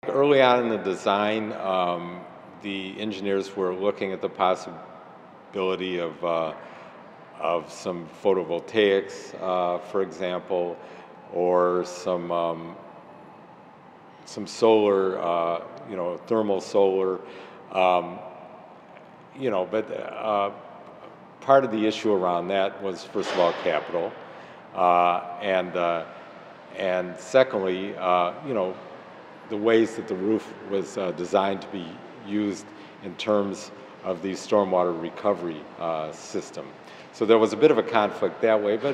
Early on in the design, the engineers were looking at the possibility of some photovoltaics, for example, or some solar, thermal solar. Um, but part of the issue around that was, first of all, capital, and secondly, the ways that the roof was designed to be used in terms of the stormwater recovery system. So there was a bit of a conflict that way, but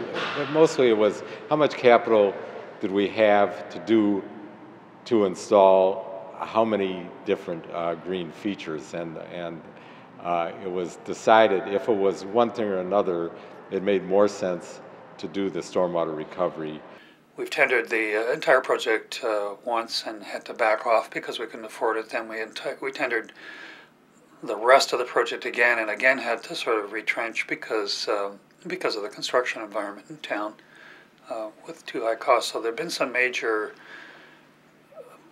mostly it was how much capital did we have to install how many different green features, and it was decided if it was one thing or another, it made more sense to do the stormwater recovery. We've tendered the entire project once and had to back off because we couldn't afford it. Then we tendered the rest of the project again and again had to sort of retrench because of the construction environment in town with too high costs. So there have been some major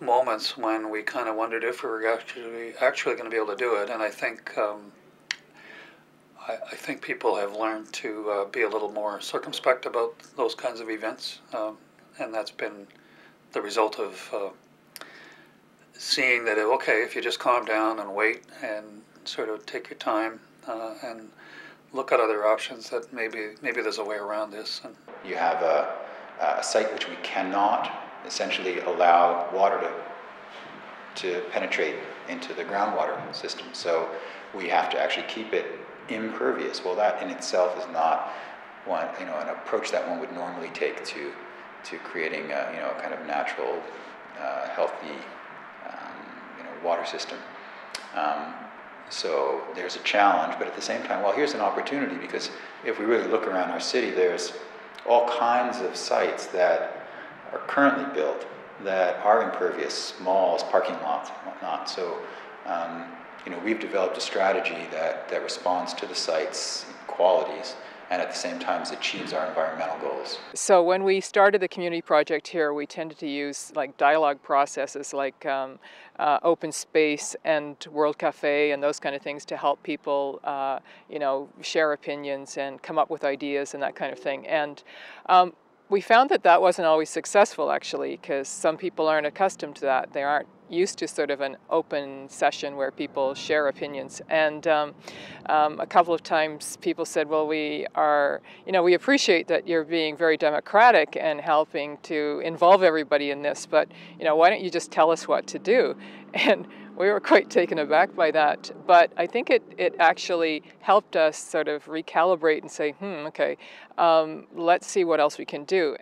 moments when we kind of wondered if we were actually going to be able to do it. And I think people have learned to be a little more circumspect about those kinds of events. And that's been the result of seeing that, okay, if you just calm down and wait and sort of take your time and look at other options, that maybe there's a way around this. And you have a site which we cannot essentially allow water to penetrate into the groundwater system. So we have to actually keep it impervious. Well, that in itself is not an approach that one would normally take to creating a kind of natural, healthy, water system. So there's a challenge, but at the same time, well, here's an opportunity, because if we really look around our city, there's all kinds of sites that are currently built that are impervious, malls, parking lots, and whatnot. So, we've developed a strategy that responds to the site's qualities and at the same time achieves our environmental goals. So when we started the community project here, we tended to use like dialogue processes like open space and World Cafe and those kind of things to help people, share opinions and come up with ideas and that kind of thing. And we found that wasn't always successful, actually, because some people aren't accustomed to that. They aren't used to sort of an open session where people share opinions. And a couple of times people said, well, we appreciate that you're being very democratic and helping to involve everybody in this, but, why don't you just tell us what to do? And we were quite taken aback by that. But I think it actually helped us sort of recalibrate and say, okay, let's see what else we can do.